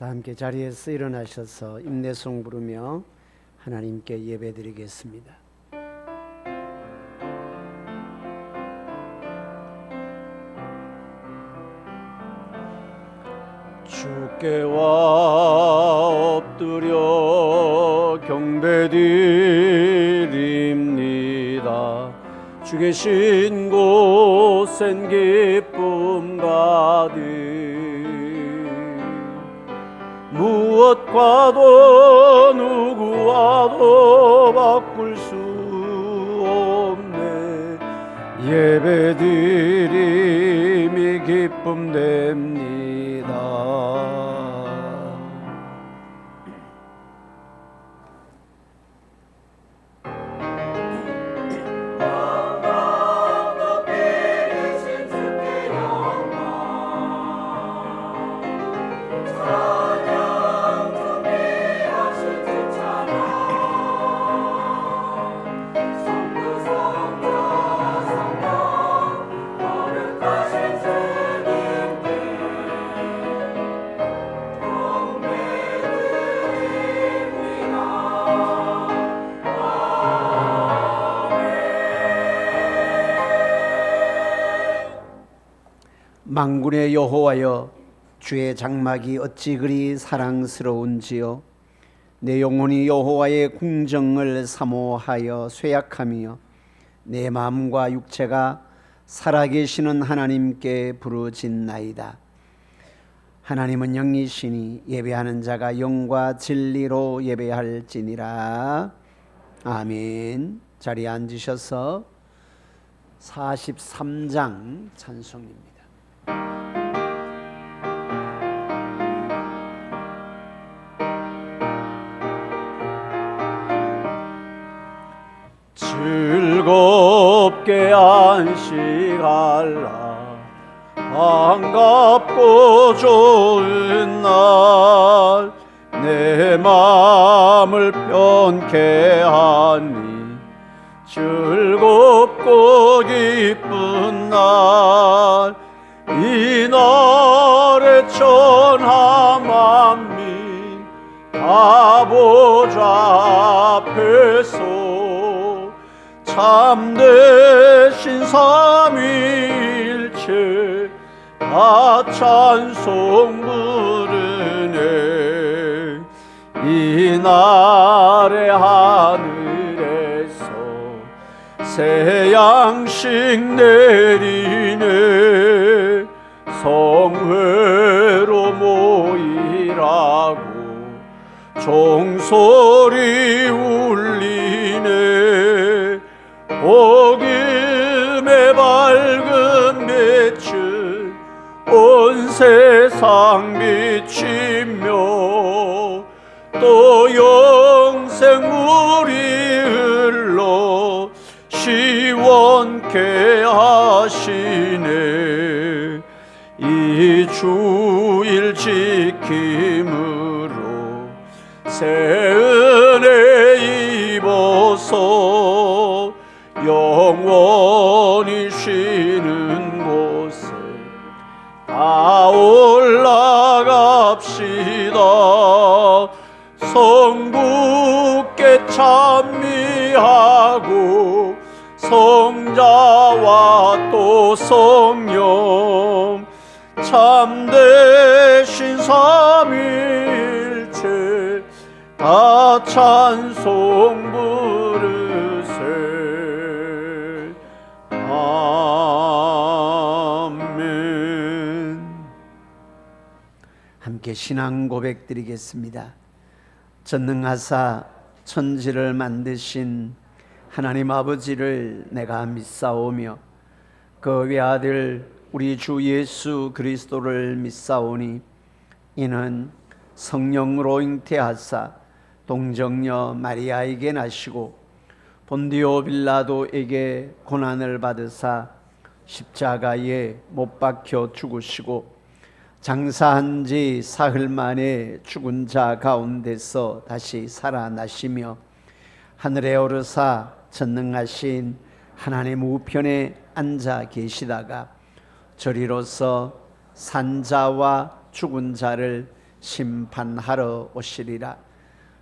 다 함께 자리에서 일어나셔서 임내송 부르며 하나님께 예배드리겠습니다. 주께와 엎드려 경배드립니다. 주 계신 곳엔 기쁨 가득 무엇과도 누구와도 바꿀 수 없네. 예배드림이 기쁨됩니다. 만군의 여호와여, 주의 장막이 어찌 그리 사랑스러운지요. 내 영혼이 여호와의 궁정을 사모하여 쇠약하며 내 마음과 육체가 살아계시는 하나님께 부르짖나이다. 하나님은 영이시니 예배하는 자가 영과 진리로 예배할지니라. 아멘. 자리에 앉으셔서 43장 찬송입니다. 즐겁게 안식할라. 반갑고 좋은 날 내 마음을 편케 하니 즐겁고 기쁜 날 이 날에 천하 만민 다 보좌 앞에서 참되신 삼위일체 다 찬송 부르네. 이 날에 하늘에서 새 양식 내리네. 성회로 모이라고 종소리 울리네. 복음의 밝은 빛을 온 세상 비치며 또 영생물이 흘러 시원케 하시네. 이 주일 지킴으로 새 은혜 입어서 영원히 쉬는 곳에 다 올라갑시다. 성부께 찬미하고 성자와 또 성령 참되신 삼위일체 다 찬송 부르세. 아멘. 함께 신앙 고백 드리겠습니다. 전능하사 천지를 만드신 하나님 아버지를 내가 믿사오며 그 외아들 우리 주 예수 그리스도를 믿사오니 이는 성령으로 잉태하사 동정녀 마리아에게 나시고 본디오 빌라도에게 고난을 받으사 십자가에 못 박혀 죽으시고 장사한 지 사흘 만에 죽은 자 가운데서 다시 살아나시며 하늘에 오르사 전능하신 하나님 우편에 앉아 계시다가 저리로서 산자와 죽은 자를 심판하러 오시리라.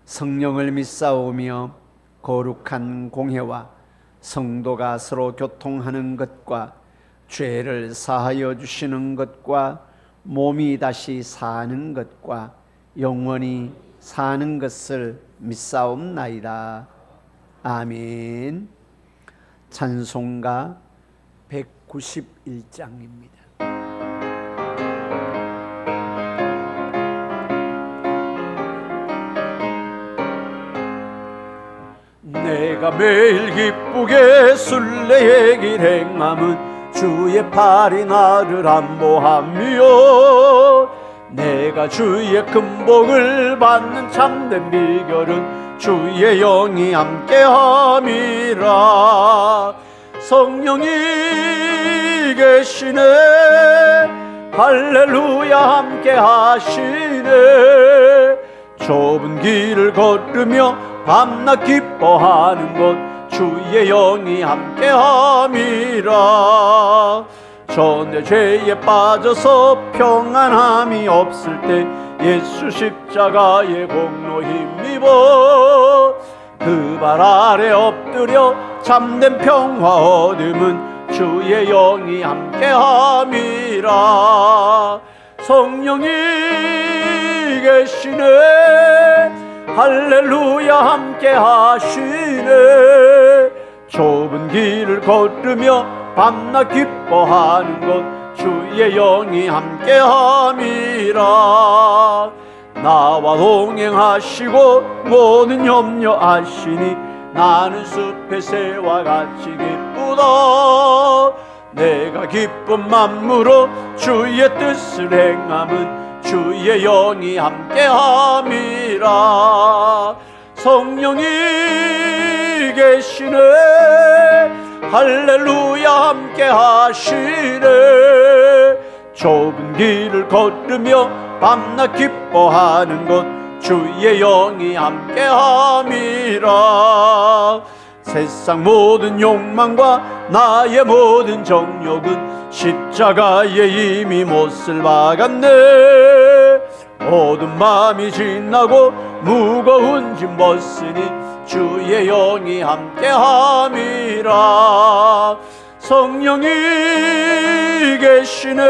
성령을 믿사오며 거룩한 공회와 성도가 서로 교통하는 것과 죄를 사하여 주시는 것과 몸이 다시 사는 것과 영원히 사는 것을 믿사옵나이다. 아멘. 찬송가 191장입니다. 내가 매일 기쁘게 순례의 길 행함은 주의 팔이 나를 안보하며, 내가 주의 큰 복을 받는 참된 비결은 주의 영이 함께함이라. 성령이 계시네, 할렐루야 함께하시네. 좁은 길을 걸으며 밤낮 기뻐하는 것 주의 영이 함께함이라. 전에 죄에 빠져서 평안함이 없을 때 예수 십자가의 공로 힘입어 그 발 아래 엎드려 참된 평화 얻음은 주의 영이 함께함이라. 성령이 계시네, 할렐루야 함께하시네. 좁은 길을 걸으며 밤낮 기뻐하는 것 주의 영이 함께함이라. 나와 동행하시고 모든 염려하시니 나는 숲의 새와 같이 기쁘다. 내가 기쁜 맘으로 주의 뜻을 행함은 주의 영이 함께함이라. 성령이 계시네, 할렐루야 함께하시네. 좁은 길을 걸으며 밤낮 기뻐하는 것 주의 영이 함께함이라. 세상 모든 욕망과 나의 모든 정욕은 십자가에 이미 못을 박았네. 모든 마음이 지나고 무거운 짐 벗으니 주의 영이 함께함이라. 성령이 계시네,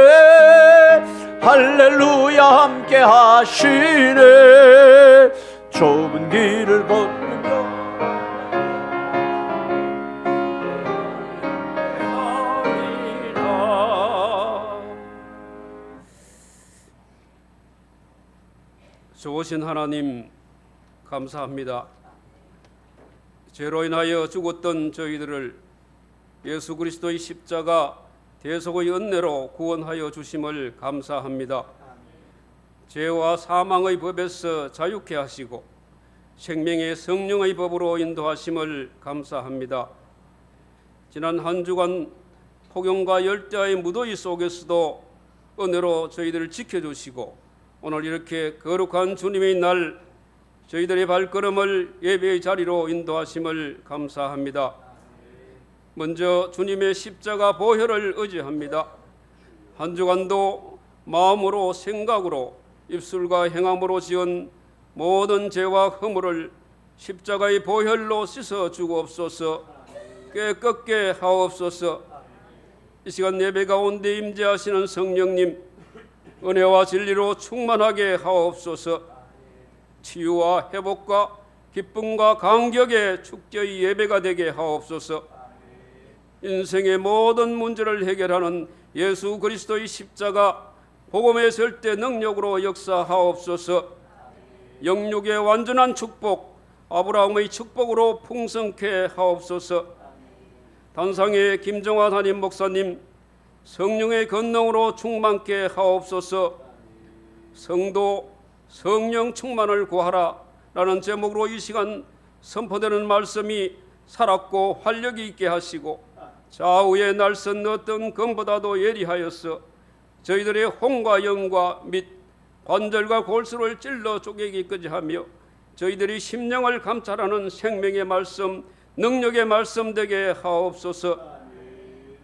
할렐루야 함께하시네. 좁은 길을 걸으며 좋으신 하나님 감사합니다. 죄로 인하여 죽었던 저희들을 예수 그리스도의 십자가 대속의 은혜로 구원하여 주심을 감사합니다. 죄와 사망의 법에서 자유케 하시고 생명의 성령의 법으로 인도하심을 감사합니다. 지난 한 주간 폭염과 열대야의 무더위 속에서도 은혜로 저희들을 지켜주시고 오늘 이렇게 거룩한 주님의 날 저희들의 발걸음을 예배의 자리로 인도하심을 감사합니다. 먼저 주님의 십자가 보혈을 의지합니다. 한 주간도 마음으로 생각으로 입술과 행함으로 지은 모든 죄와 허물을 십자가의 보혈로 씻어 주옵소서. 깨끗게 하옵소서. 이 시간 예배 가운데 임재하시는 성령님, 은혜와 진리로 충만하게 하옵소서. 치유와 회복과 기쁨과 감격의 축제의 예배가 되게 하옵소서. 인생의 모든 문제를 해결하는 예수 그리스도의 십자가 복음의 절대 능력으로 역사하옵소서. 영육의 완전한 축복, 아브라함의 축복으로 풍성케 하옵소서. 단상의 김정화 담임 목사님, 성령의 권능으로 충만케 하옵소서. 성도 성령 충만을 구하라 라는 제목으로 이 시간 선포되는 말씀이 살았고 활력이 있게 하시고 좌우의 날선 어떤 검보다도 예리하여서 저희들의 혼과 영과 및 관절과 골수를 찔러 쪼개기까지 하며 저희들이 심령을 감찰하는 생명의 말씀, 능력의 말씀 되게 하옵소서.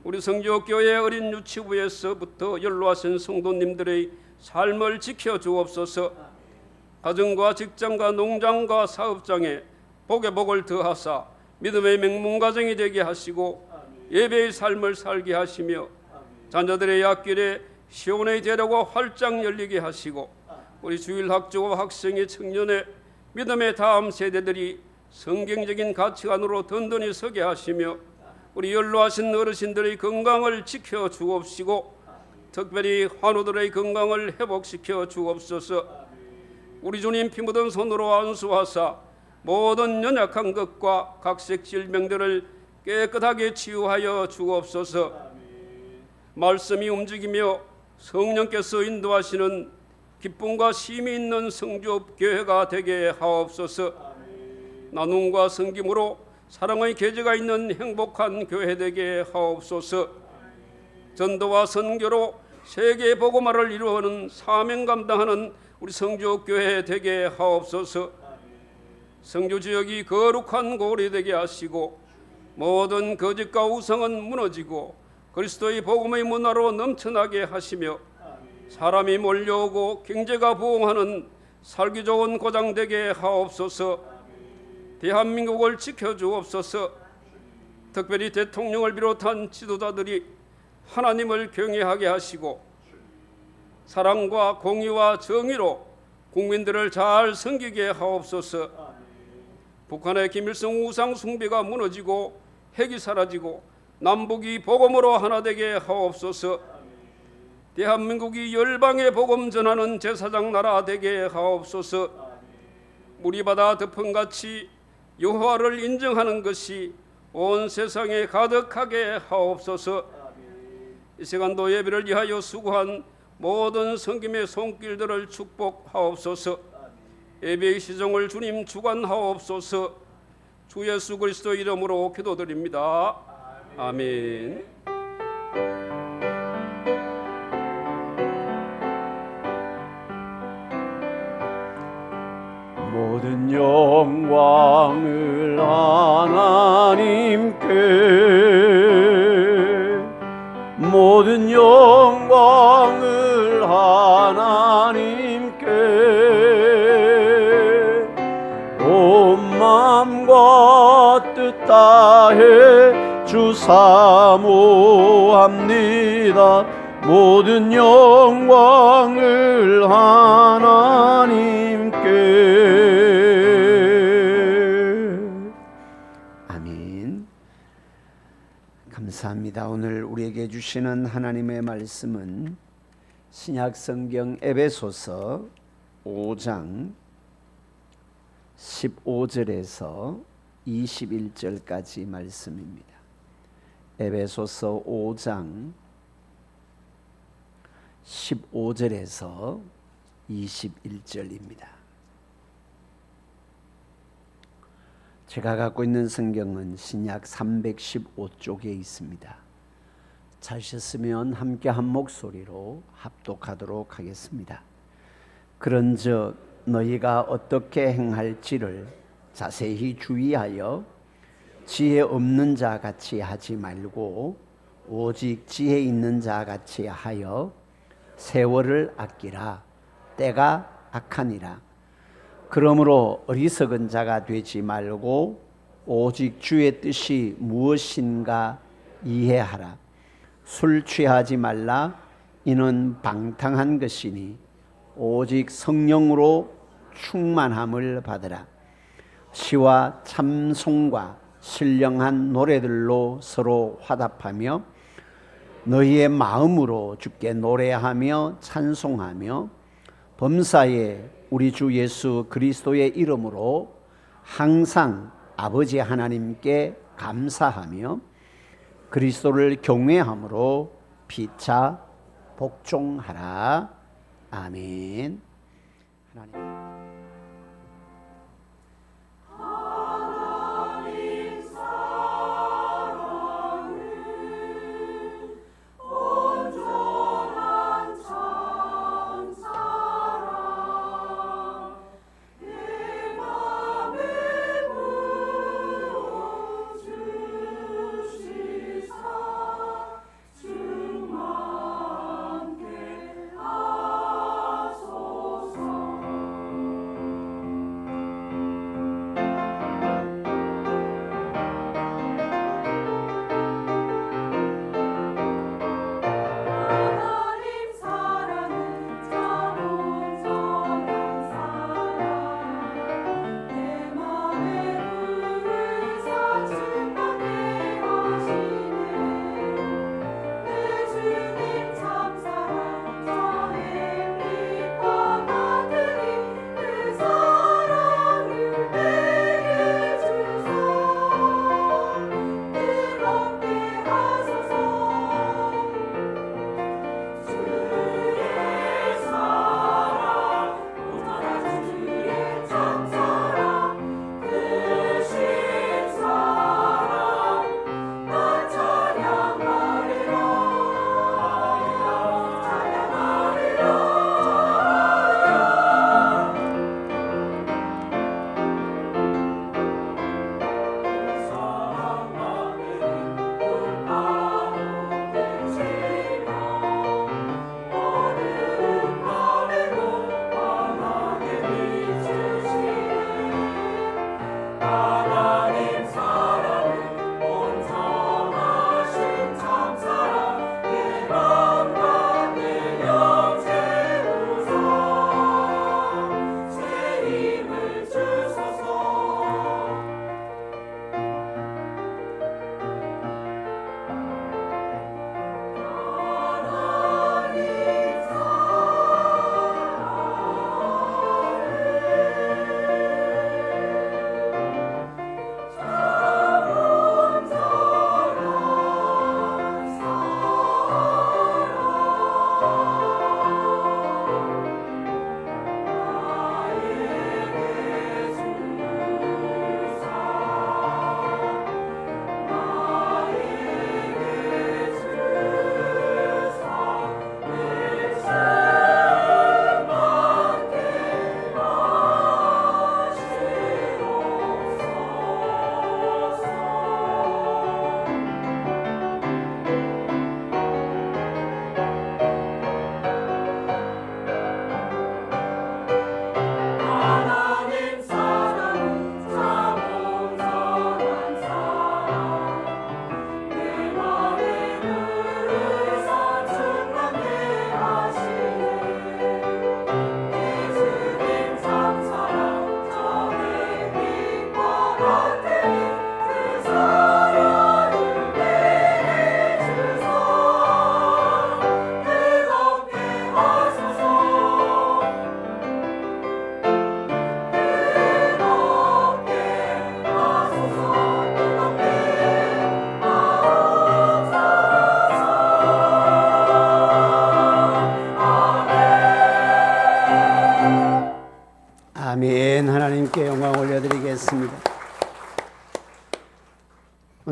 우리 성교교회 어린 유치부에서부터 연로하신 성도님들의 삶을 지켜주옵소서. 가정과 직장과 농장과 사업장에 복의 복을 더하사 믿음의 맹문가정이 되게 하시고 예배의 삶을 살게 하시며 자녀들의 앞길에 시온의 대로가 활짝 열리게 하시고 우리 주일 학교와 학생의 청년의 믿음의 다음 세대들이 성경적인 가치관으로 든든히 서게 하시며 우리 연로하신 어르신들의 건강을 지켜 주옵시고 특별히 환우들의 건강을 회복시켜 주옵소서. 우리 주님 피 묻은 손으로 안수하사 모든 연약한 것과 각색 질병들을 깨끗하게 치유하여 주옵소서. 말씀이 움직이며 성령께서 인도하시는 기쁨과 쉼이 있는 성주교회가 되게 하옵소서. 나눔과 섬김으로 사랑의 계제가 있는 행복한 교회 되게 하옵소서. 전도와 선교로 세계 복음화를 이루어는 사명 감당하는 우리 성주교회 되게 하옵소서. 성주 지역이 거룩한 고을이 되게 하시고 모든 거짓과 우상은 무너지고 그리스도의 복음의 문화로 넘쳐나게 하시며 사람이 몰려오고 경제가 부흥하는 살기 좋은 고장 되게 하옵소서. 대한민국을 지켜주옵소서. 특별히 대통령을 비롯한 지도자들이 하나님을 경외하게 하시고 사랑과 공의와 정의로 국민들을 잘 섬기게 하옵소서. 북한의 김일성 우상 숭배가 무너지고 핵이 사라지고 남북이 복음으로 하나 되게 하옵소서. 대한민국이 열방의 복음 전하는 제사장 나라 되게 하옵소서. 무리바다 덮음같이 여호와를 인정하는 것이 온 세상에 가득하게 하옵소서. 이 시간도 예배를 위하여 수고한 모든 성김의 손길들을 축복하옵소서. 예배의 시정을 주님 주관하옵소서. 주 예수 그리스도 이름으로 기도드립니다. 아멘. 모든 영광을 하나님께, 모든 영광을 하나님께, 온 마음과 뜻 다해 주 사모합니다. 모든 영광을 하나님께. 아멘. 감사합니다. 오늘 우리에게 주시는 하나님의 말씀은 신약성경 에베소서 5장 15절에서 21절까지 말씀입니다. 에베소서 5장 15절에서 21절입니다. 제가 갖고 있는 성경은 신약 315쪽에 있습니다. 찾으셨으면 함께 한 목소리로 합독하도록 하겠습니다. 그런즉 너희가 어떻게 행할지를 자세히 주의하여 지혜 없는 자 같이 하지 말고 오직 지혜 있는 자 같이 하여 세월을 아끼라. 때가 악하니라. 그러므로 어리석은 자가 되지 말고 오직 주의 뜻이 무엇인가 이해하라. 술 취하지 말라. 이는 방탕한 것이니 오직 성령으로 충만함을 받으라. 시와 참송과 신령한 노래들로 서로 화답하며 너희의 마음으로 주께 노래하며 찬송하며 범사에 우리 주 예수 그리스도의 이름으로 항상 아버지 하나님께 감사하며 그리스도를 경외함으로 피차 복종하라. 아멘. 하나님.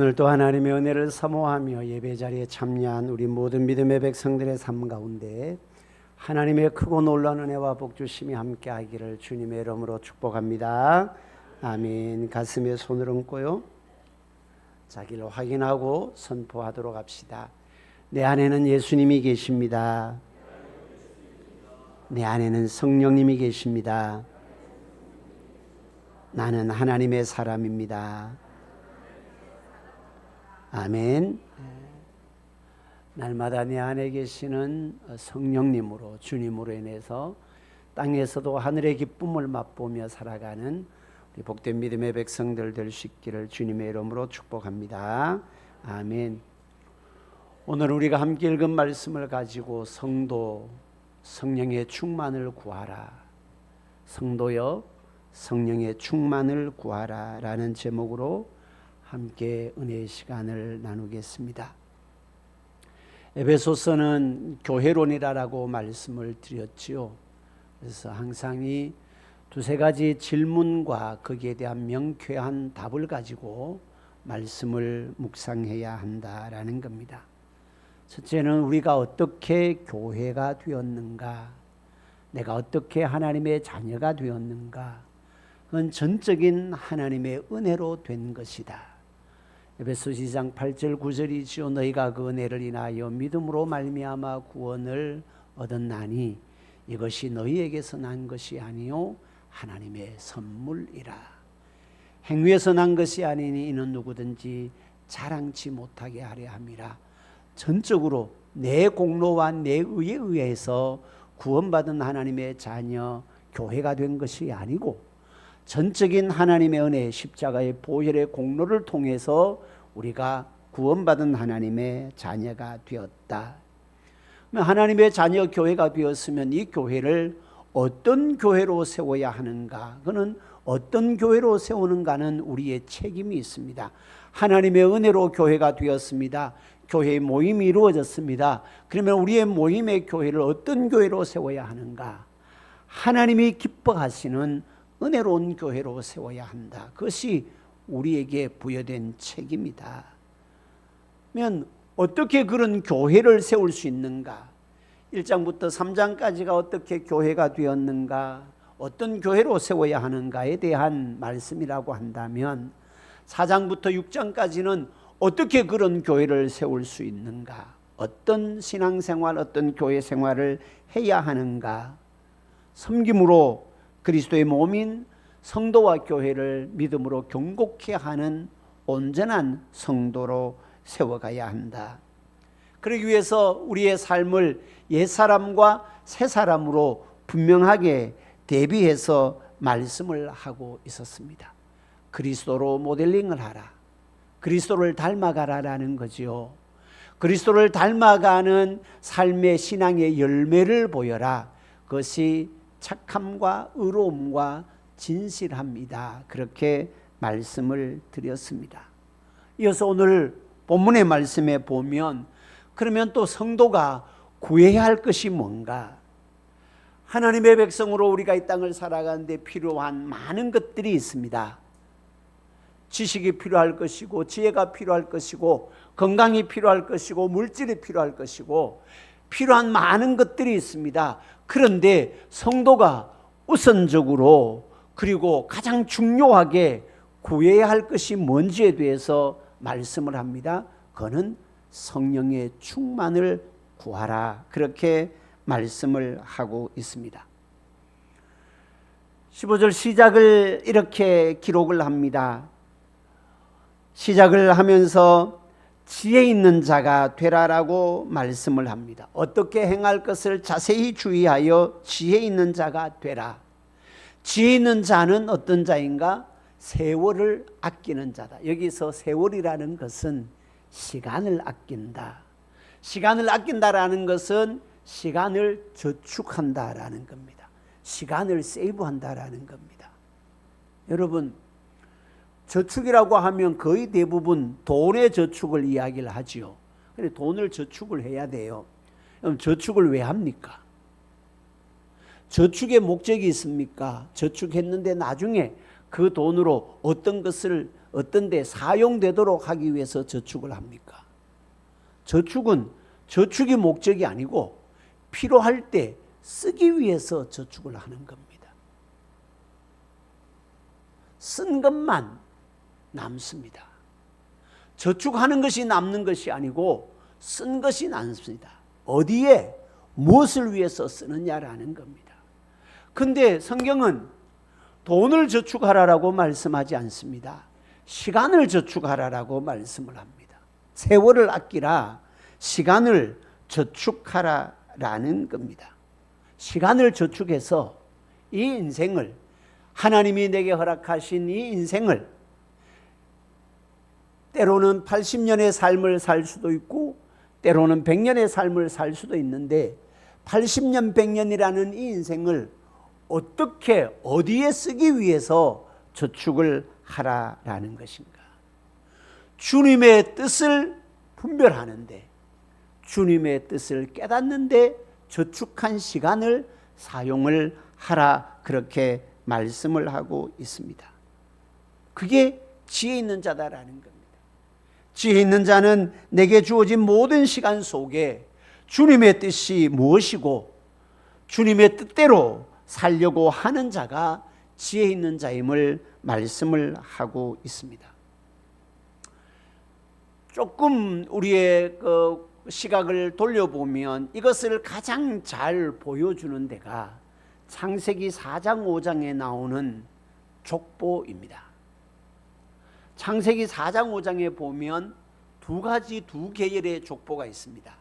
오늘도 하나님의 은혜를 사모하며 예배 자리에 참여한 우리 모든 믿음의 백성들의 삶 가운데 하나님의 크고 놀라운 은혜와 복 주심이 함께 하기를 주님의 이름으로 축복합니다. 아멘. 가슴에 손을 얹고요, 자기를 확인하고 선포하도록 합시다. 내 안에는 예수님이 계십니다. 내 안에는 성령님이 계십니다. 나는 하나님의 사람입니다. 아멘. 날마다 내 안에 계시는 성령님으로, 주님으로 인해서 땅에서도 하늘의 기쁨을 맛보며 살아가는 우리 복된 믿음의 백성들 될 수 있기를 주님의 이름으로 축복합니다. 아멘. 오늘 우리가 함께 읽은 말씀을 가지고 성도, 성령의 충만을 구하라. 성도여, 성령의 충만을 구하라 라는 제목으로 함께 은혜의 시간을 나누겠습니다. 에베소서는 교회론이라고 말씀을 드렸지요. 그래서 항상 이 두세 가지 질문과 거기에 대한 명쾌한 답을 가지고 말씀을 묵상해야 한다라는 겁니다. 첫째는 우리가 어떻게 교회가 되었는가, 내가 어떻게 하나님의 자녀가 되었는가, 그건 전적인 하나님의 은혜로 된 것이다. 에베소 2장 8절 9절이지요. 너희가 그 은혜를 인하여 믿음으로 말미암아 구원을 얻었나니 이것이 너희에게서 난 것이 아니요 하나님의 선물이라. 행위에서 난 것이 아니니 이는 누구든지 자랑치 못하게 하려 함이라. 전적으로 내 공로와 내 의에 의해서 구원받은 하나님의 자녀 교회가 된 것이 아니고 전적인 하나님의 은혜, 십자가의 보혈의 공로를 통해서 우리가 구원받은 하나님의 자녀가 되었다. 하나님의 자녀 교회가 되었으면 이 교회를 어떤 교회로 세워야 하는가, 그는 어떤 교회로 세우는가는 우리의 책임이 있습니다. 하나님의 은혜로 교회가 되었습니다. 교회의 모임이 이루어졌습니다. 그러면 우리의 모임의 교회를 어떤 교회로 세워야 하는가? 하나님이 기뻐하시는 은혜로운 교회로 세워야 한다. 그것이 우리에게 부여된 책임이다. 그러면 어떻게 그런 교회를 세울 수 있는가? 1장부터 3장까지가 어떻게 교회가 되었는가, 어떤 교회로 세워야 하는가에 대한 말씀이라고 한다면 4장부터 6장까지는 어떻게 그런 교회를 세울 수 있는가, 어떤 신앙생활, 어떤 교회 생활을 해야 하는가, 섬김으로 그리스도의 몸인 성도와 교회를 믿음으로 경고케 하는 온전한 성도로 세워가야 한다. 그러기 위해서 우리의 삶을 옛사람과 새사람으로 분명하게 대비해서 말씀을 하고 있었습니다. 그리스도로 모델링을 하라. 그리스도를 닮아가라라는 거지요. 그리스도를 닮아가는 삶의 신앙의 열매를 보여라. 그것이 착함과 의로움과 진실함이다. 그렇게 말씀을 드렸습니다. 이어서 오늘 본문의 말씀에 보면 그러면 또 성도가 구해야 할 것이 뭔가? 하나님의 백성으로 우리가 이 땅을 살아가는데 필요한 많은 것들이 있습니다. 지식이 필요할 것이고, 지혜가 필요할 것이고, 건강이 필요할 것이고, 물질이 필요할 것이고, 필요한 많은 것들이 있습니다. 그런데 성도가 우선적으로 그리고 가장 중요하게 구해야 할 것이 뭔지에 대해서 말씀을 합니다. 그거는 성령의 충만을 구하라. 그렇게 말씀을 하고 있습니다. 15절 시작을 이렇게 기록을 합니다. 시작을 하면서 지혜 있는 자가 되라라고 말씀을 합니다. 어떻게 행할 것을 자세히 주의하여 지혜 있는 자가 되라. 지혜 있는 자는 어떤 자인가? 세월을 아끼는 자다. 여기서 세월이라는 것은 시간을 아낀다. 시간을 아낀다라는 것은 시간을 저축한다라는 겁니다. 시간을 세이브한다라는 겁니다. 여러분, 저축이라고 하면 거의 대부분 돈의 저축을 이야기를 하지요. 그런데 돈을 저축을 해야 돼요. 그럼 저축을 왜 합니까? 저축의 목적이 있습니까? 저축했는데 나중에 그 돈으로 어떤 것을 어떤 데 사용되도록 하기 위해서 저축을 합니까? 저축이 목적이 아니고 필요할 때 쓰기 위해서 저축을 하는 겁니다. 쓴 것만 남습니다. 저축하는 것이 남는 것이 아니고 쓴 것이 남습니다. 어디에 무엇을 위해서 쓰느냐라는 겁니다. 근데 성경은 돈을 저축하라라고 말씀하지 않습니다. 시간을 저축하라라고 말씀을 합니다. 세월을 아끼라, 시간을 저축하라라는 겁니다. 시간을 저축해서 이 인생을, 하나님이 내게 허락하신 이 인생을 때로는 80년의 삶을 살 수도 있고 때로는 100년의 삶을 살 수도 있는데 80년, 100년이라는 이 인생을 어떻게 어디에 쓰기 위해서 저축을 하라라는 것인가? 주님의 뜻을 분별하는데, 주님의 뜻을 깨닫는데 저축한 시간을 사용을 하라, 그렇게 말씀을 하고 있습니다. 그게 지혜 있는 자다라는 겁니다. 지혜 있는 자는 내게 주어진 모든 시간 속에 주님의 뜻이 무엇이고 주님의 뜻대로 살려고 하는 자가 지혜 있는 자임을 말씀을 하고 있습니다. 조금 우리의 그 시각을 돌려보면 이것을 가장 잘 보여주는 데가 창세기 4장 5장에 나오는 족보입니다. 창세기 4장 5장에 보면 두 계열의 족보가 있습니다.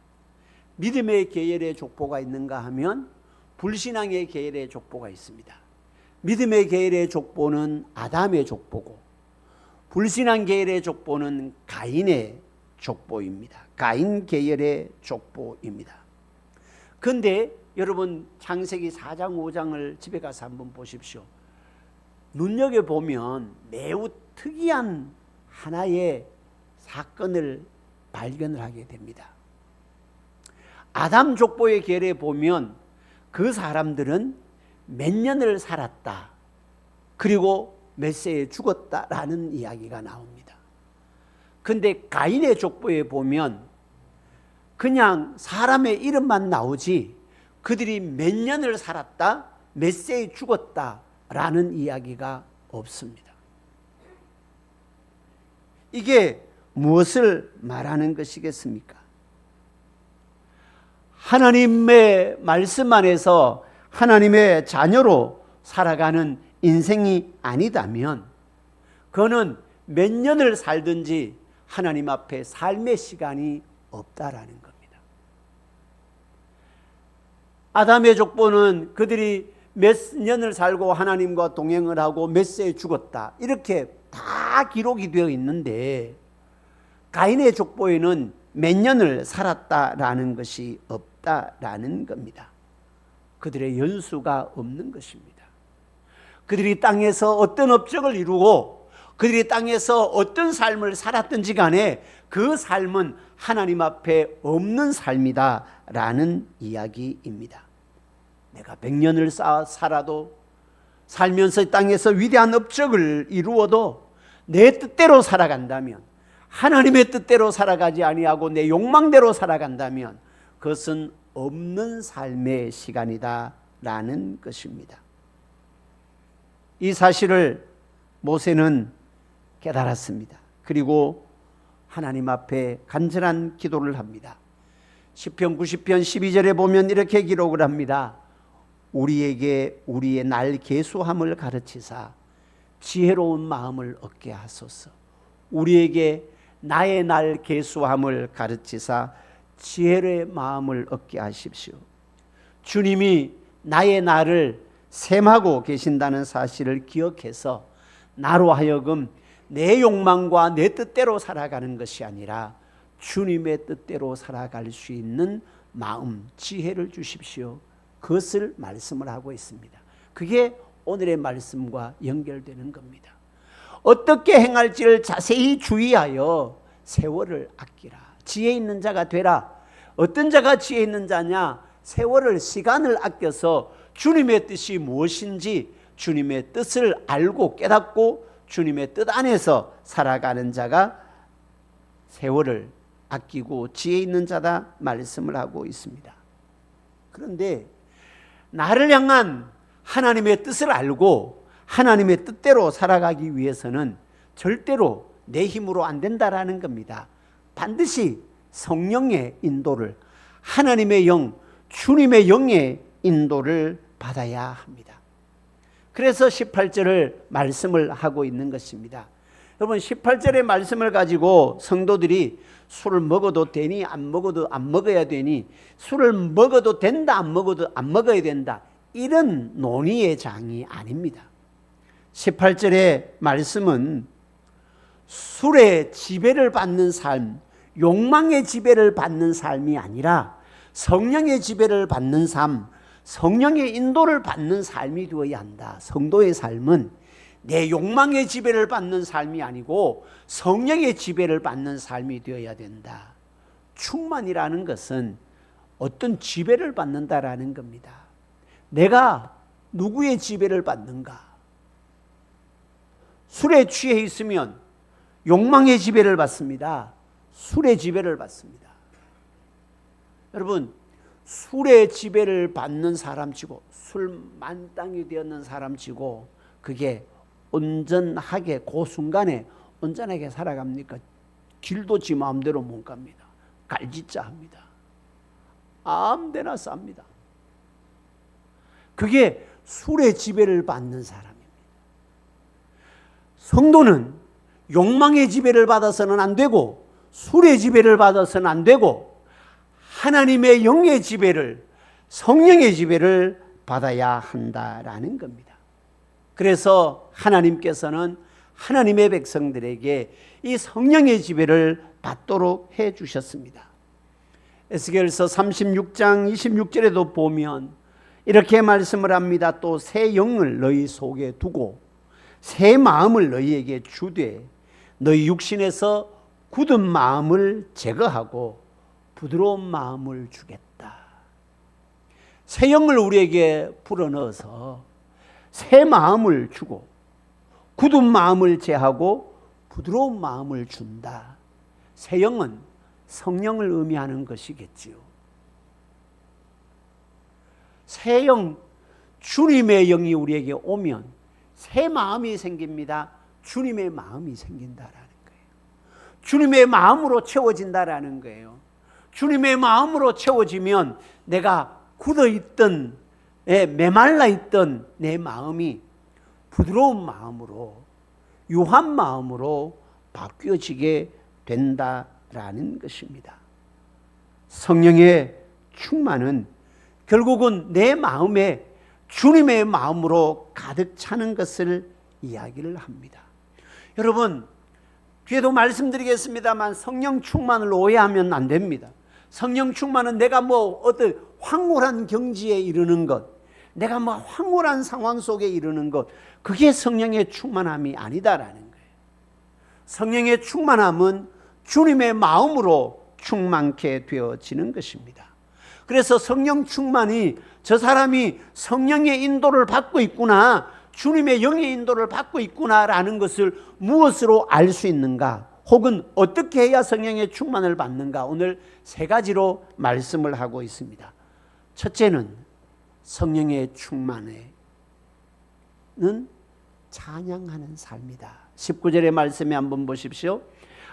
믿음의 계열의 족보가 있는가 하면 불신앙의 계열의 족보가 있습니다. 믿음의 계열의 족보는 아담의 족보고 불신앙 계열의 족보는 가인의 족보입니다. 가인 계열의 족보입니다. 그런데 여러분 창세기 4장 5장을 집에 가서 한번 보십시오. 눈여겨보면 매우 특이한 하나의 사건을 발견을 하게 됩니다. 아담 족보의 계열에 보면 그 사람들은 몇 년을 살았다, 그리고 몇 세에 죽었다라는 이야기가 나옵니다. 그런데 가인의 족보에 보면 그냥 사람의 이름만 나오지 그들이 몇 년을 살았다, 몇 세에 죽었다라는 이야기가 없습니다. 이게 무엇을 말하는 것이겠습니까? 하나님의 말씀 안에서 하나님의 자녀로 살아가는 인생이 아니다면 그는 몇 년을 살든지 하나님 앞에 삶의 시간이 없다라는 겁니다. 아담의 족보는 그들이 몇 년을 살고 하나님과 동행을 하고 몇 세에 죽었다, 이렇게 다 기록이 되어 있는데 가인의 족보에는 몇 년을 살았다라는 것이 없다라는 겁니다. 그들의 연수가 없는 것입니다. 그들이 땅에서 어떤 업적을 이루고 그들이 땅에서 어떤 삶을 살았든지 간에 그 삶은 하나님 앞에 없는 삶이다라는 이야기입니다. 내가 100년을 살아도, 살면서 땅에서 위대한 업적을 이루어도 내 뜻대로 살아간다면, 하나님의 뜻대로 살아가지 아니하고 내 욕망대로 살아간다면 그것은 없는 삶의 시간이다라는 것입니다. 이 사실을 모세는 깨달았습니다. 그리고 하나님 앞에 간절한 기도를 합니다. 시편 90편 12절에 보면 이렇게 기록을 합니다. 우리에게 우리의 날 계수함을 가르치사 지혜로운 마음을 얻게 하소서. 우리에게 나의 날 계수함을 가르치사 지혜의 마음을 얻게 하십시오. 주님이 나의 날을 셈하고 계신다는 사실을 기억해서 나로 하여금 내 욕망과 내 뜻대로 살아가는 것이 아니라 주님의 뜻대로 살아갈 수 있는 마음, 지혜를 주십시오. 그것을 말씀을 하고 있습니다. 그게 오늘의 말씀과 연결되는 겁니다. 어떻게 행할지를 자세히 주의하여 세월을 아끼라. 지혜 있는 자가 되라. 어떤 자가 지혜 있는 자냐? 세월을, 시간을 아껴서 주님의 뜻이 무엇인지 주님의 뜻을 알고 깨닫고 주님의 뜻 안에서 살아가는 자가 세월을 아끼고 지혜 있는 자다 말씀을 하고 있습니다. 그런데 나를 향한 하나님의 뜻을 알고 하나님의 뜻대로 살아가기 위해서는 절대로 내 힘으로 안 된다라는 겁니다. 반드시 성령의 인도를, 하나님의 영, 주님의 영의 인도를 받아야 합니다. 그래서 18절을 말씀을 하고 있는 것입니다. 여러분, 18절의 말씀을 가지고 성도들이 술을 먹어도 되니 안 먹어도 안 먹어야 되니, 술을 먹어도 된다 안 먹어도 안 먹어야 된다, 이런 논의의 장이 아닙니다. 18절의 말씀은 술의 지배를 받는 삶, 욕망의 지배를 받는 삶이 아니라 성령의 지배를 받는 삶, 성령의 인도를 받는 삶이 되어야 한다. 성도의 삶은 내 욕망의 지배를 받는 삶이 아니고 성령의 지배를 받는 삶이 되어야 된다. 충만이라는 것은 어떤 지배를 받는다라는 겁니다. 내가 누구의 지배를 받는가? 술에 취해 있으면 욕망의 지배를 받습니다. 술의 지배를 받습니다. 여러분, 술의 지배를 받는 사람치고, 술 만땅이 되었는 사람치고, 그게 온전하게 그 순간에 온전하게 살아갑니까? 길도 지 마음대로 못 갑니다. 갈짓자 합니다. 아무데나 쌉니다. 그게 술의 지배를 받는 사람입니다. 성도는 욕망의 지배를 받아서는 안 되고 술의 지배를 받아서는 안 되고 하나님의 영의 지배를, 성령의 지배를 받아야 한다라는 겁니다. 그래서 하나님께서는 하나님의 백성들에게 이 성령의 지배를 받도록 해 주셨습니다. 에스겔서 36장 26절에도 보면 이렇게 말씀을 합니다. 또 새 영을 너희 속에 두고 새 마음을 너희에게 주되 너희 육신에서 굳은 마음을 제거하고 부드러운 마음을 주겠다. 새 영을 우리에게 불어넣어서 새 마음을 주고 굳은 마음을 제하고 부드러운 마음을 준다. 새 영은 성령을 의미하는 것이겠지요. 새 영, 주님의 영이 우리에게 오면 새 마음이 생깁니다. 주님의 마음이 생긴다라는 거예요. 주님의 마음으로 채워진다라는 거예요. 주님의 마음으로 채워지면 내가 굳어있던, 메말라 있던 내 마음이 부드러운 마음으로, 유한 마음으로 바뀌어지게 된다라는 것입니다. 성령의 충만은 결국은 내 마음에 주님의 마음으로 가득 차는 것을 이야기를 합니다. 여러분, 뒤에도 말씀드리겠습니다만 성령 충만을 오해하면 안 됩니다. 성령 충만은 내가 어떤 황홀한 경지에 이르는 것, 내가 황홀한 상황 속에 이르는 것, 그게 성령의 충만함이 아니다라는 거예요. 성령의 충만함은 주님의 마음으로 충만케 되어지는 것입니다. 그래서 성령 충만이 저 사람이 성령의 인도를 받고 있구나, 주님의 영의 인도를 받고 있구나라는 것을 무엇으로 알 수 있는가? 혹은 어떻게 해야 성령의 충만을 받는가? 오늘 세 가지로 말씀을 하고 있습니다. 첫째는 성령의 충만에는 찬양하는 삶이다. 19절의 말씀에 한번 보십시오.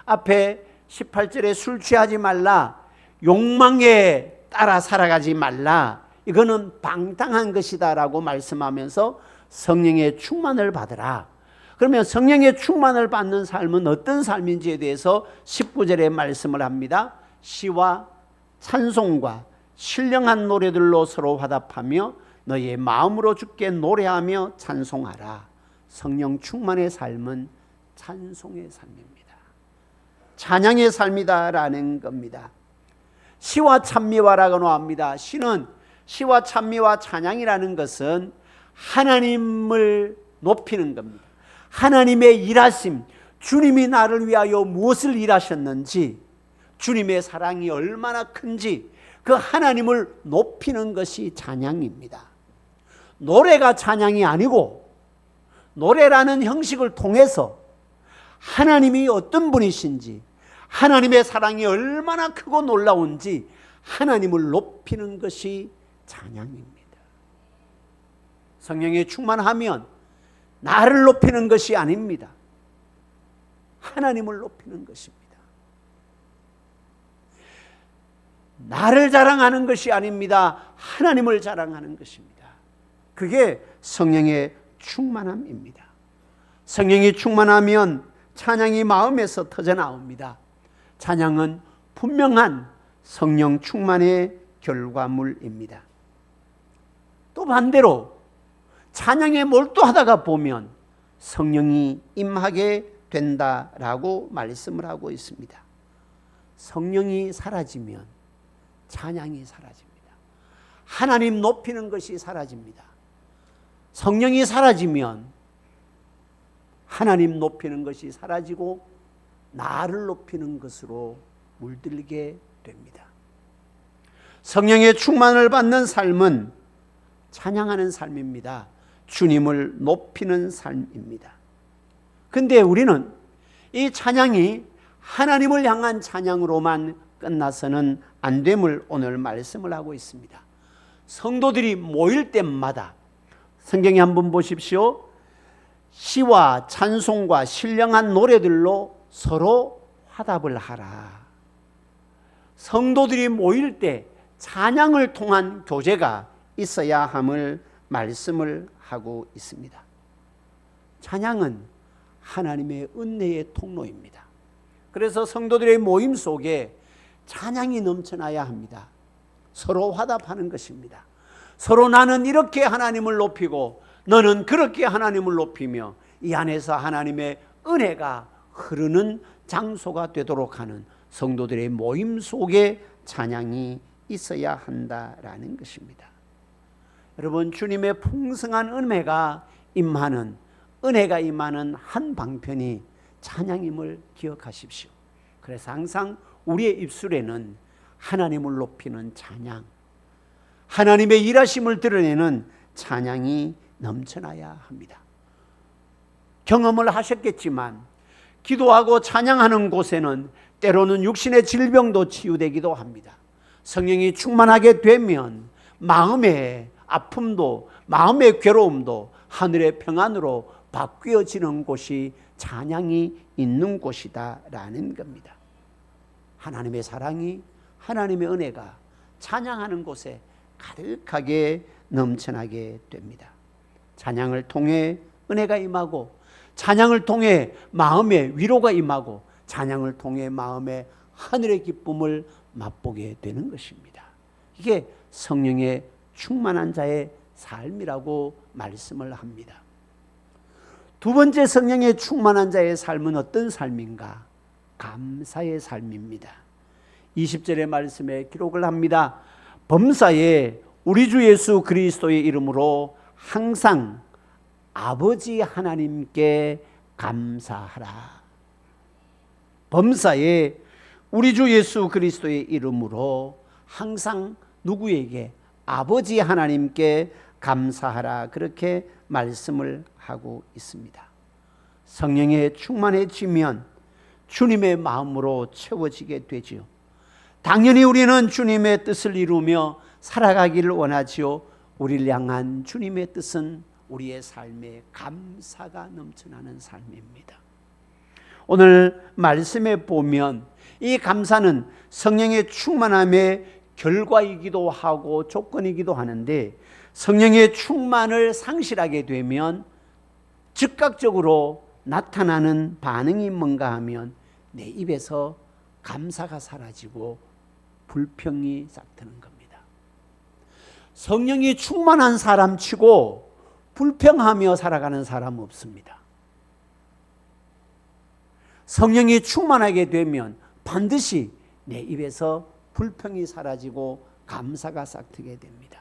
앞에 18절에 술 취하지 말라, 욕망에 따라 살아가지 말라, 이거는 방탕한 것이다 라고 말씀하면서 성령의 충만을 받으라. 그러면 성령의 충만을 받는 삶은 어떤 삶인지에 대해서 19절에 말씀을 합니다. 시와 찬송과 신령한 노래들로 서로 화답하며 너희의 마음으로 주께 노래하며 찬송하라. 성령 충만의 삶은 찬송의 삶입니다. 찬양의 삶이다라는 겁니다. 시와 찬미와라고 합니다. 시와 찬미와 찬양이라는 것은 하나님을 높이는 겁니다. 하나님의 일하심, 주님이 나를 위하여 무엇을 일하셨는지, 주님의 사랑이 얼마나 큰지 그 하나님을 높이는 것이 찬양입니다. 노래가 찬양이 아니고 노래라는 형식을 통해서 하나님이 어떤 분이신지, 하나님의 사랑이 얼마나 크고 놀라운지 하나님을 높이는 것이 찬양입니다. 성령에 충만하면 나를 높이는 것이 아닙니다. 하나님을 높이는 것입니다. 나를 자랑하는 것이 아닙니다. 하나님을 자랑하는 것입니다. 그게 성령의 충만함입니다. 성령이 충만하면 찬양이 마음에서 터져나옵니다. 찬양은 분명한 성령 충만의 결과물입니다. 또 반대로 찬양에 몰두하다가 보면 성령이 임하게 된다라고 말씀을 하고 있습니다. 성령이 사라지면 찬양이 사라집니다. 하나님 높이는 것이 사라집니다. 성령이 사라지면 하나님 높이는 것이 사라지고 나를 높이는 것으로 물들게 됩니다. 성령의 충만을 받는 삶은 찬양하는 삶입니다. 주님을 높이는 삶입니다. 근데 우리는 이 찬양이 하나님을 향한 찬양으로만 끝나서는 안 됨을 오늘 말씀을 하고 있습니다. 성도들이 모일 때마다 성경에 한번 보십시오. 시와 찬송과 신령한 노래들로 서로 화답을 하라. 성도들이 모일 때 찬양을 통한 교제가 있어야 함을 말씀을 하고 있습니다. 찬양은 하나님의 은혜의 통로입니다. 그래서 성도들의 모임 속에 찬양이 넘쳐나야 합니다. 서로 화답하는 것입니다. 서로 나는 이렇게 하나님을 높이고 너는 그렇게 하나님을 높이며 이 안에서 하나님의 은혜가 흐르는 장소가 되도록 하는 성도들의 모임 속에 찬양이 있어야 한다라는 것입니다. 여러분, 주님의 풍성한 은혜가 임하는 한 방편이 찬양임을 기억하십시오. 그래서 항상 우리의 입술에는 하나님을 높이는 찬양, 하나님의 일하심을 드러내는 찬양이 넘쳐나야 합니다. 경험을 하셨겠지만 기도하고 찬양하는 곳에는 때로는 육신의 질병도 치유되기도 합니다. 성령이 충만하게 되면 마음의 아픔도, 마음의 괴로움도 하늘의 평안으로 바뀌어지는 곳이 찬양이 있는 곳이다라는 겁니다. 하나님의 사랑이, 하나님의 은혜가 찬양하는 곳에 가득하게 넘쳐나게 됩니다. 찬양을 통해 은혜가 임하고, 찬양을 통해 마음의 위로가 임하고, 찬양을 통해 마음의 하늘의 기쁨을 맛보게 되는 것입니다. 이게 성령의 충만한 자의 삶이라고 말씀을 합니다. 두 번째, 성령의 충만한 자의 삶은 어떤 삶인가? 감사의 삶입니다. 20절의 말씀에 기록을 합니다. 범사에 우리 주 예수 그리스도의 이름으로 항상 아버지 하나님께 감사하라. 범사에 우리 주 예수 그리스도의 이름으로 항상 누구에게? 아버지 하나님께 감사하라. 그렇게 말씀을 하고 있습니다. 성령에 충만해지면 주님의 마음으로 채워지게 되지요. 당연히 우리는 주님의 뜻을 이루며 살아가기를 원하지요. 우리를 향한 주님의 뜻은 우리의 삶에 감사가 넘쳐나는 삶입니다. 오늘 말씀에 보면 이 감사는 성령의 충만함의 결과이기도 하고 조건이기도 하는데, 성령의 충만을 상실하게 되면 즉각적으로 나타나는 반응이 뭔가 하면 내 입에서 감사가 사라지고 불평이 싹트는 겁니다. 성령이 충만한 사람 치고 불평하며 살아가는 사람 없습니다. 성령이 충만하게 되면 반드시 내 입에서 불평이 사라지고 감사가 싹트게 됩니다.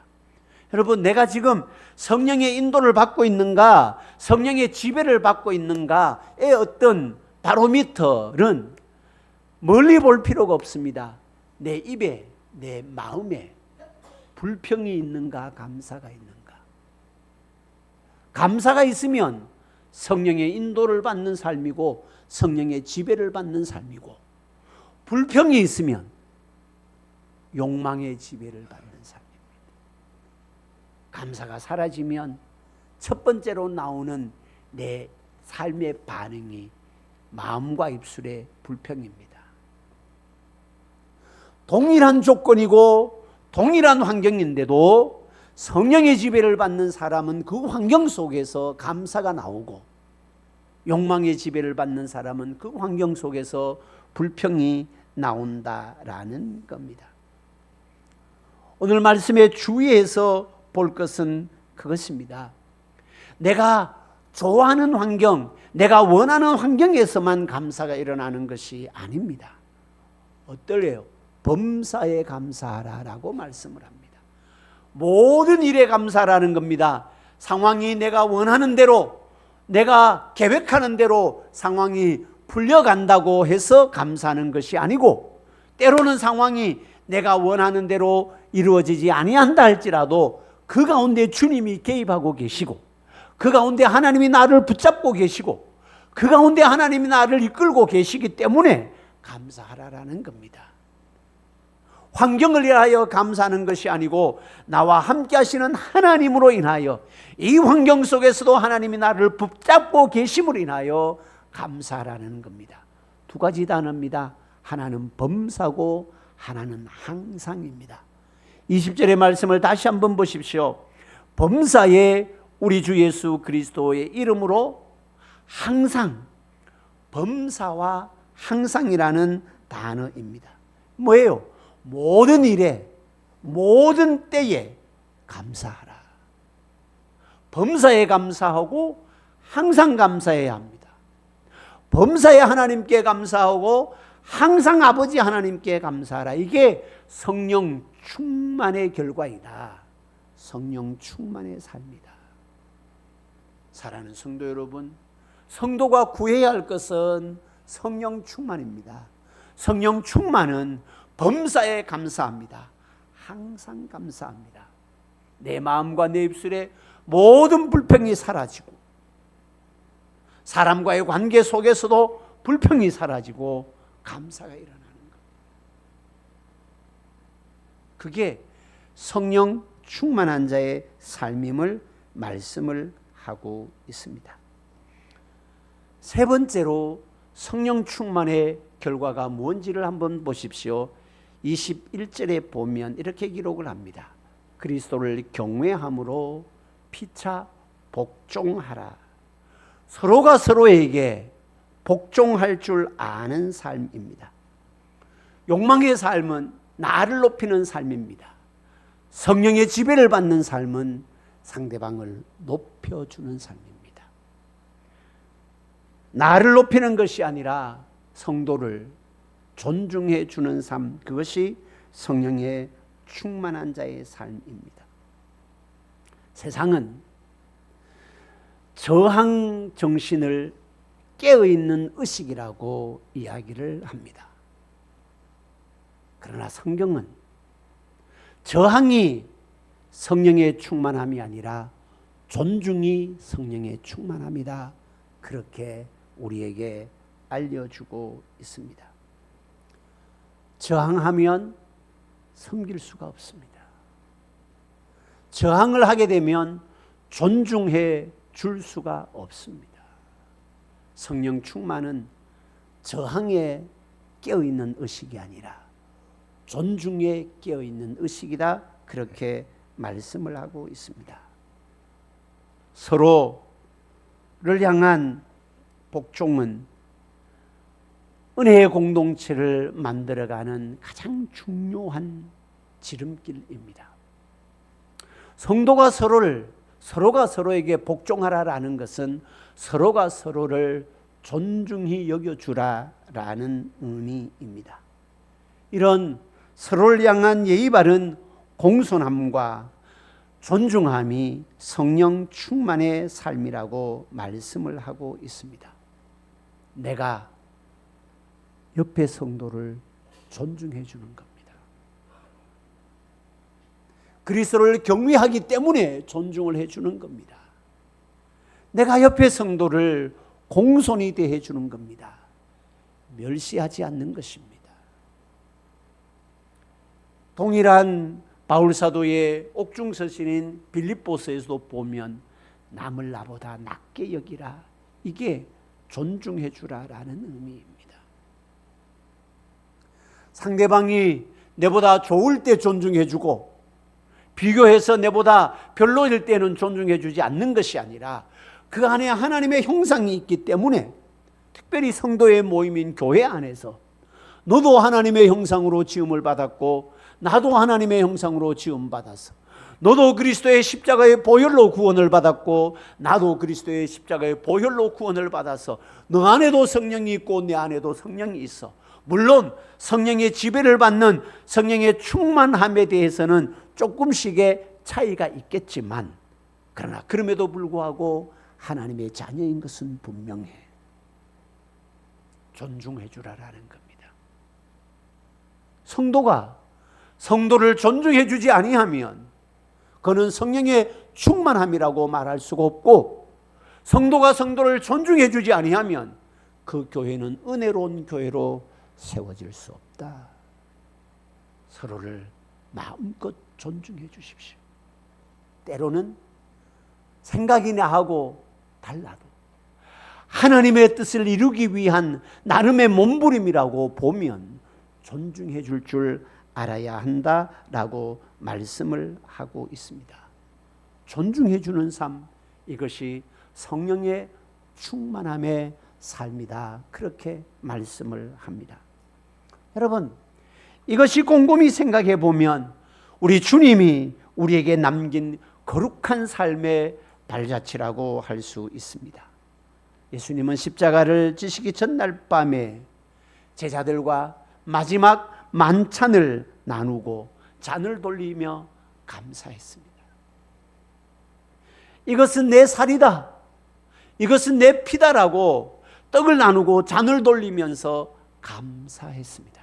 여러분, 내가 지금 성령의 인도를 받고 있는가, 성령의 지배를 받고 있는가의 어떤 바로미터는 멀리 볼 필요가 없습니다. 내 입에, 내 마음에 불평이 있는가, 감사가 있는가. 감사가 있으면 성령의 인도를 받는 삶이고 성령의 지배를 받는 삶이고, 불평이 있으면 욕망의 지배를 받는 삶입니다. 감사가 사라지면 첫 번째로 나오는 내 삶의 반응이 마음과 입술의 불평입니다. 동일한 조건이고 동일한 환경인데도 성령의 지배를 받는 사람은 그 환경 속에서 감사가 나오고, 욕망의 지배를 받는 사람은 그 환경 속에서 불평이 나온다라는 겁니다. 오늘 말씀의 주위에서 볼 것은 그것입니다. 내가 좋아하는 환경, 내가 원하는 환경에서만 감사가 일어나는 것이 아닙니다. 어떨래요? 범사에 감사하라라고 말씀을 합니다. 모든 일에 감사라는 겁니다. 상황이 내가 원하는 대로, 내가 계획하는 대로 상황이 풀려간다고 해서 감사하는 것이 아니고, 때로는 상황이 내가 원하는 대로 이루어지지 아니한다 할지라도 그 가운데 주님이 개입하고 계시고, 그 가운데 하나님이 나를 붙잡고 계시고, 그 가운데 하나님이 나를 이끌고 계시기 때문에 감사하라라는 겁니다. 환경을 위하여 감사하는 것이 아니고 나와 함께 하시는 하나님으로 인하여, 이 환경 속에서도 하나님이 나를 붙잡고 계심으로 인하여 감사라는 겁니다. 두 가지 단어입니다. 하나는 범사고 하나는 항상입니다. 20절의 말씀을 다시 한번 보십시오. 범사에 우리 주 예수 그리스도의 이름으로 항상, 범사와 항상이라는 단어입니다. 뭐예요? 모든 일에, 모든 때에 감사하라. 범사에 감사하고 항상 감사해야 합니다. 범사에 하나님께 감사하고 항상 아버지 하나님께 감사하라. 이게 성령 충만의 결과이다. 성령 충만의 삶이다. 사랑하는 성도 여러분, 성도가 구해야 할 것은 성령 충만입니다. 성령 충만은 범사에 감사합니다. 항상 감사합니다. 내 마음과 내 입술에 모든 불평이 사라지고, 사람과의 관계 속에서도 불평이 사라지고 감사가 일어나는 것. 그게 성령 충만한 자의 삶임을 말씀을 하고 있습니다. 세 번째로 성령 충만의 결과가 뭔지를 한번 보십시오. 21절에 보면 이렇게 기록을 합니다. 그리스도를 경외함으로 피차 복종하라. 서로가 서로에게 복종할 줄 아는 삶입니다. 욕망의 삶은 나를 높이는 삶입니다. 성령의 지배를 받는 삶은 상대방을 높여주는 삶입니다. 나를 높이는 것이 아니라 성도를 존중해 주는 삶, 그것이 성령의 충만한 자의 삶입니다. 세상은 저항 정신을 깨어있는 의식이라고 이야기를 합니다. 그러나 성경은 저항이 성령의 충만함이 아니라 존중이 성령의 충만함이다, 그렇게 우리에게 알려주고 있습니다. 저항하면 섬길 수가 없습니다. 저항을 하게 되면 존중해 줄 수가 없습니다. 성령 충만은 저항에 깨어있는 의식이 아니라 존중에 깨어있는 의식이다, 그렇게 말씀을 하고 있습니다. 서로를 향한 복종은 은혜의 공동체를 만들어가는 가장 중요한 지름길입니다. 성도가 서로가 서로에게 복종하라라는 것은 서로가 서로를 존중히 여겨주라라는 의미입니다. 이런 서로를 향한 예의 바른 공손함과 존중함이 성령 충만의 삶이라고 말씀을 하고 있습니다. 내가 옆에 성도를 존중해 주는 겁니다. 그리스도를 경외하기 때문에 존중을 해 주는 겁니다. 내가 옆에 성도를 공손히 대해 주는 겁니다. 멸시하지 않는 것입니다. 동일한 바울 사도의 옥중 서신인 빌립보서에서도 보면 남을 나보다 낮게 여기라. 이게 존중해 주라라는 의미입니다. 상대방이 내보다 좋을 때 존중해 주고 비교해서 내보다 별로일 때는 존중해 주지 않는 것이 아니라 그 안에 하나님의 형상이 있기 때문에 특별히 성도의 모임인 교회 안에서 너도 하나님의 형상으로 지음을 받았고 나도 하나님의 형상으로 지음받아서 너도 그리스도의 십자가의 보혈로 구원을 받았고 나도 그리스도의 십자가의 보혈로 구원을 받아서 너 안에도 성령이 있고 내 안에도 성령이 있어. 물론 성령의 지배를 받는 성령의 충만함에 대해서는 조금씩의 차이가 있겠지만 그러나 그럼에도 불구하고 하나님의 자녀인 것은 분명해. 존중해 주라라는 겁니다. 성도가 성도를 존중해 주지 아니하면 그는 성령의 충만함이라고 말할 수가 없고 성도가 성도를 존중해 주지 아니하면 그 교회는 은혜로운 교회로 세워질 수 없다. 서로를 마음껏 존중해 주십시오. 때로는 생각이나 하고 달라도 하나님의 뜻을 이루기 위한 나름의 몸부림이라고 보면 존중해 줄 알아야 한다라고 말씀을 하고 있습니다. 존중해 주는 삶, 이것이 성령의 충만함의 삶이다. 그렇게 말씀을 합니다. 여러분, 이것이 곰곰이 생각해 보면 우리 주님이 우리에게 남긴 거룩한 삶의 발자취라고 할 수 있습니다. 예수님은 십자가를 지시기 전날 밤에 제자들과 마지막 만찬을 나누고 잔을 돌리며 감사했습니다. 이것은 내 살이다. 이것은 내 피다라고 떡을 나누고 잔을 돌리면서 감사했습니다.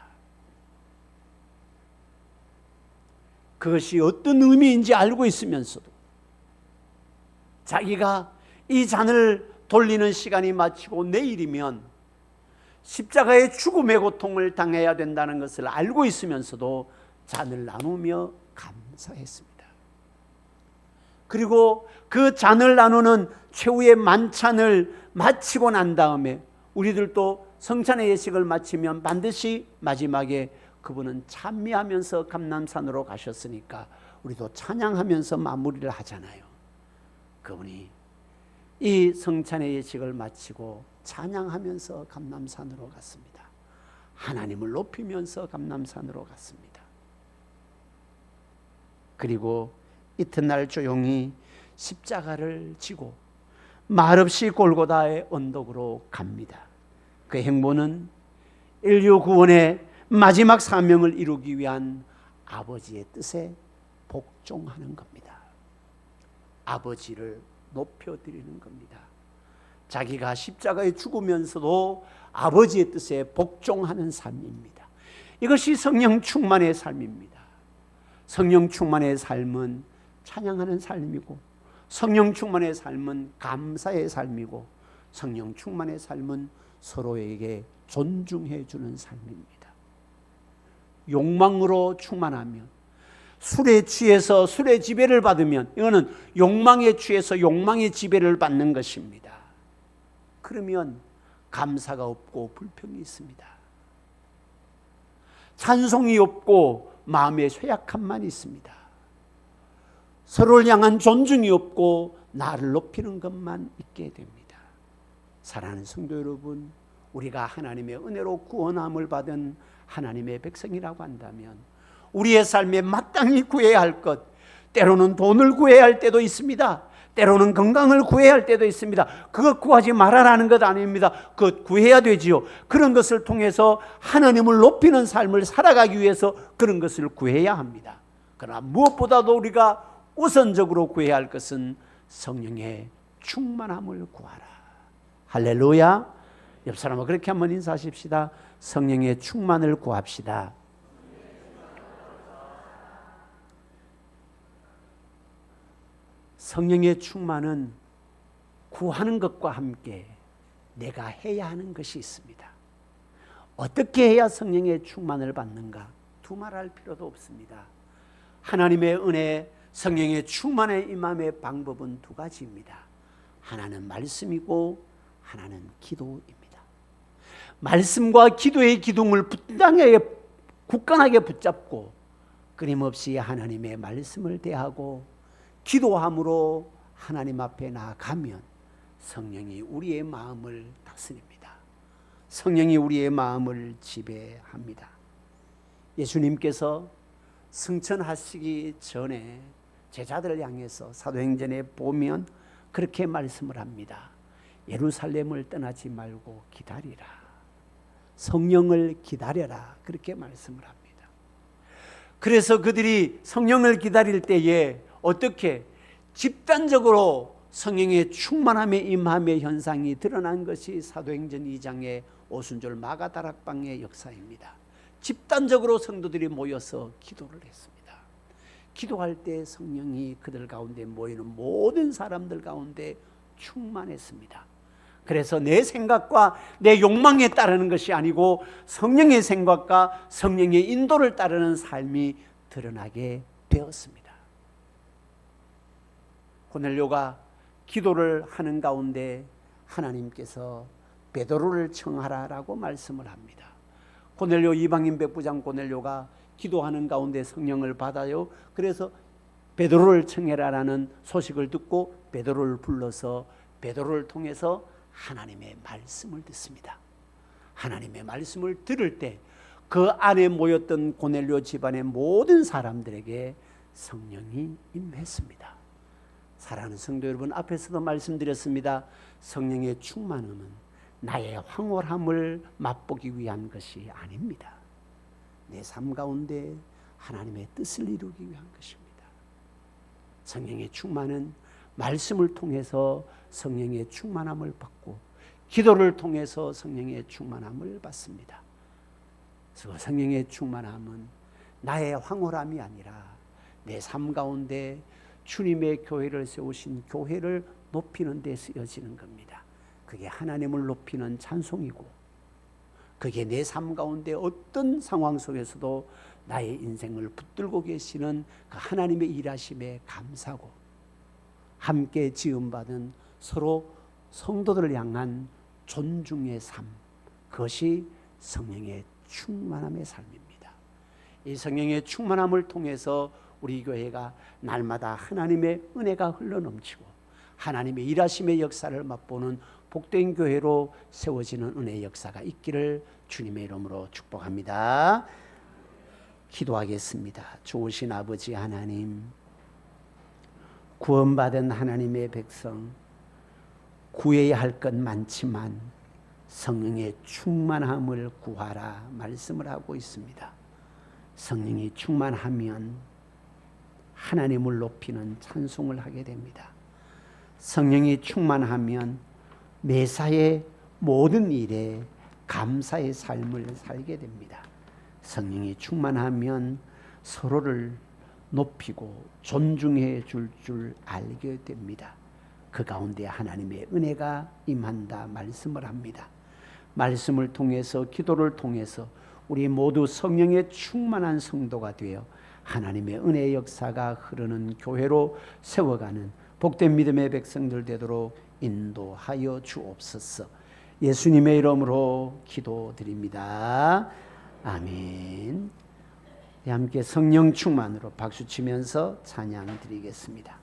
그것이 어떤 의미인지 알고 있으면서도 자기가 이 잔을 돌리는 시간이 마치고 내일이면 십자가의 죽음의 고통을 당해야 된다는 것을 알고 있으면서도 잔을 나누며 감사했습니다. 그리고 그 잔을 나누는 최후의 만찬을 마치고 난 다음에 우리들도 성찬의 예식을 마치면 반드시 마지막에 그분은 찬미하면서 감람산으로 가셨으니까 우리도 찬양하면서 마무리를 하잖아요. 그분이 이 성찬의 예식을 마치고 찬양하면서 감람산으로 갔습니다. 하나님을 높이면서 감람산으로 갔습니다. 그리고 이튿날 조용히 십자가를 지고 말없이 골고다의 언덕으로 갑니다. 그 행보는 인류 구원의 마지막 사명을 이루기 위한 아버지의 뜻에 복종하는 겁니다. 아버지를 높여드리는 겁니다. 자기가 십자가에 죽으면서도 아버지의 뜻에 복종하는 삶입니다. 이것이 성령 충만의 삶입니다. 성령 충만의 삶은 찬양하는 삶이고 성령 충만의 삶은 감사의 삶이고 성령 충만의 삶은 서로에게 존중해 주는 삶입니다. 욕망으로 충만하면 술에 취해서 술의 지배를 받으면 이거는 욕망에 취해서 욕망의 지배를 받는 것입니다. 그러면 감사가 없고 불평이 있습니다. 찬송이 없고 마음의 쇠약함만 있습니다. 서로를 향한 존중이 없고 나를 높이는 것만 있게 됩니다. 사랑하는 성도 여러분, 우리가 하나님의 은혜로 구원함을 받은 하나님의 백성이라고 한다면 우리의 삶에 마땅히 구해야 할 것, 때로는 돈을 구해야 할 때도 있습니다. 때로는 건강을 구해야 할 때도 있습니다. 그것 구하지 말아라는 것 아닙니다. 그것 구해야 되지요. 그런 것을 통해서 하나님을 높이는 삶을 살아가기 위해서 그런 것을 구해야 합니다. 그러나 무엇보다도 우리가 우선적으로 구해야 할 것은 성령의 충만함을 구하라. 할렐루야. 옆 사람과 그렇게 한번 인사하십시다. 성령의 충만을 구합시다. 성령의 충만은 구하는 것과 함께 내가 해야 하는 것이 있습니다. 어떻게 해야 성령의 충만을 받는가? 두말할 필요도 없습니다. 하나님의 은혜, 성령의 충만에 임함의 방법은 두 가지입니다. 하나는 말씀이고 하나는 기도입니다. 말씀과 기도의 기둥을 굳건하게 붙잡고 끊임없이 하나님의 말씀을 대하고 기도함으로 하나님 앞에 나아가면 성령이 우리의 마음을 다스립니다. 성령이 우리의 마음을 지배합니다. 예수님께서 승천하시기 전에 제자들을 향해서 사도행전에 보면 그렇게 말씀을 합니다. 예루살렘을 떠나지 말고 기다리라. 성령을 기다려라. 그렇게 말씀을 합니다. 그래서 그들이 성령을 기다릴 때에 어떻게 집단적으로 성령의 충만함에 임함의 현상이 드러난 것이 사도행전 2장의 오순절 마가다락방의 역사입니다. 집단적으로 성도들이 모여서 기도를 했습니다. 기도할 때 성령이 그들 가운데 모이는 모든 사람들 가운데 충만했습니다. 그래서 내 생각과 내 욕망에 따르는 것이 아니고 성령의 생각과 성령의 인도를 따르는 삶이 드러나게 되었습니다. 고넬료가 기도를 하는 가운데 하나님께서 베드로를 청하라라고 말씀을 합니다. 고넬료 이방인 백부장 고넬료가 기도하는 가운데 성령을 받아요. 그래서 베드로를 청해라라는 소식을 듣고 베드로를 불러서 베드로를 통해서 하나님의 말씀을 듣습니다. 하나님의 말씀을 들을 때 그 안에 모였던 고넬료 집안의 모든 사람들에게 성령이 임했습니다. 사랑하는 성도 여러분, 앞에서도 말씀드렸습니다. 성령의 충만함은 나의 황홀함을 맛보기 위한 것이 아닙니다. 내 삶 가운데 하나님의 뜻을 이루기 위한 것입니다. 성령의 충만은 말씀을 통해서 성령의 충만함을 받고 기도를 통해서 성령의 충만함을 받습니다. 그래서 성령의 충만함은 나의 황홀함이 아니라 내 삶 가운데 주님의 교회를 세우신 교회를 높이는 데 쓰여지는 겁니다. 그게 하나님을 높이는 찬송이고 그게 내 삶 가운데 어떤 상황 속에서도 나의 인생을 붙들고 계시는 그 하나님의 일하심에 감사고 함께 지음받은 서로 성도들을 향한 존중의 삶, 그것이 성령의 충만함의 삶입니다. 이 성령의 충만함을 통해서 우리 교회가 날마다 하나님의 은혜가 흘러넘치고 하나님의 일하심의 역사를 맛보는 복된 교회로 세워지는 은혜의 역사가 있기를 주님의 이름으로 축복합니다. 기도하겠습니다. 좋으신 아버지 하나님, 구원받은 하나님의 백성, 구해야 할 것 많지만 성령의 충만함을 구하라 말씀을 하고 있습니다. 성령이 충만하면 하나님을 높이는 찬송을 하게 됩니다. 성령이 충만하면 매사의 모든 일에 감사의 삶을 살게 됩니다. 성령이 충만하면 서로를 높이고 존중해 줄 알게 됩니다. 그 가운데 하나님의 은혜가 임한다 말씀을 합니다. 말씀을 통해서 기도를 통해서 우리 모두 성령의 충만한 성도가 되어 하나님의 은혜의 역사가 흐르는 교회로 세워가는 복된 믿음의 백성들 되도록 인도하여 주옵소서. 예수님의 이름으로 기도드립니다. 아멘. 함께 성령 충만으로 박수치면서 찬양 드리겠습니다.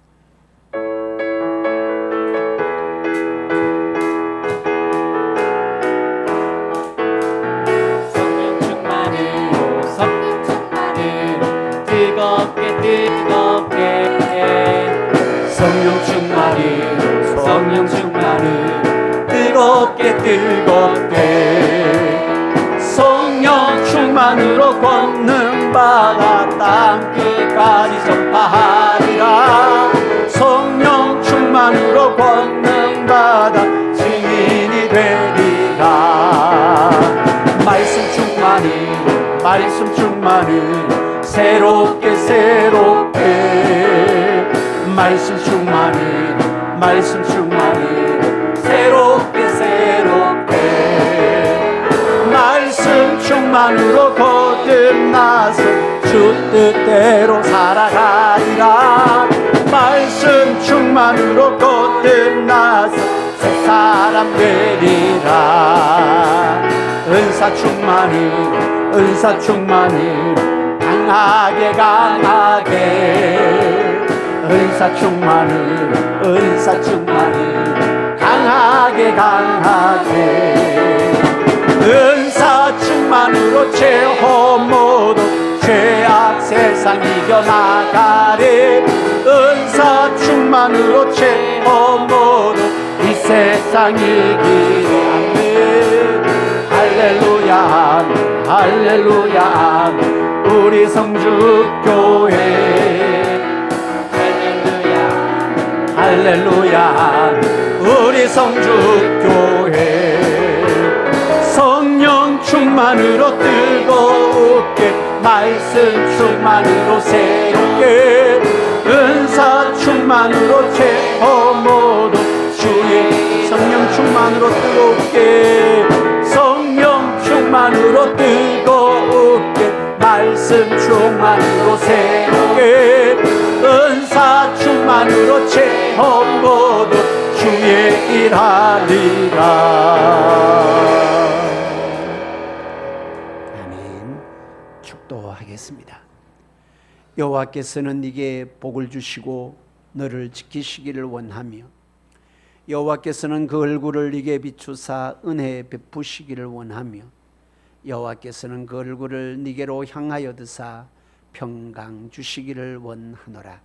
성령 충만으로 성령 충만으로 뜨겁게 성령 충만으로 성령 충만으로 뜨겁게 성령 충만으로 권능받아 땅끝까지 전파하리라. 성령 충만으로 권능받아 증인이 되리라. 말씀 충만으로 새롭게 말씀 충만으로 충만으로 거듭나서 주 뜻대로 살아가리라. 말씀 충만으로 거듭나서 새 사람 되리라. 은사 충만으로 강하게 은사 충만으로 강하게 은사 충만으로 체험 모두 죄악 세상 이겨나가리. 은사 충만으로 체험 모두 이 세상 이기리. 할렐루야 할렐루야 우리 성주교회. 할렐루야 우리 성주교회. 성령 충만으로 뜨겁게 말씀 충만으로 새롭게 은사 충만으로 체험 모두 주의 성령 충만으로 뜨겁게 성령 충만으로 뜨겁게 말씀 충만으로 새롭게 은사 충만으로 체험 모두 주의 일하리라. 아멘. 축도하겠습니다. 여호와께서는 네게 복을 주시고 너를 지키시기를 원하며 여호와께서는 그 얼굴을 네게 비추사 은혜 베푸시기를 원하며 여호와께서는 그 얼굴을 네게로 향하여 드사 평강 주시기를 원하노라.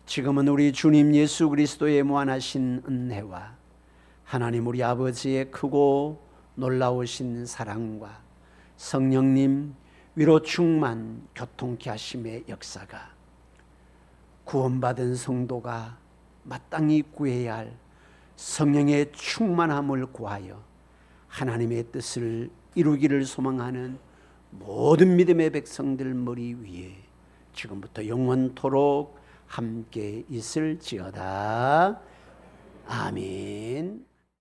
지금은 우리 주님 예수 그리스도의 무한하신 은혜와 하나님 우리 아버지의 크고 놀라우신 사랑과 성령님 위로 충만 교통케 하심의 역사가 구원받은 성도가 마땅히 구해야 할 성령의 충만함을 구하여 하나님의 뜻을 이루기를 소망하는 모든 믿음의 백성들 머리 위에 지금부터 영원토록 함께 있을지어다. 아멘.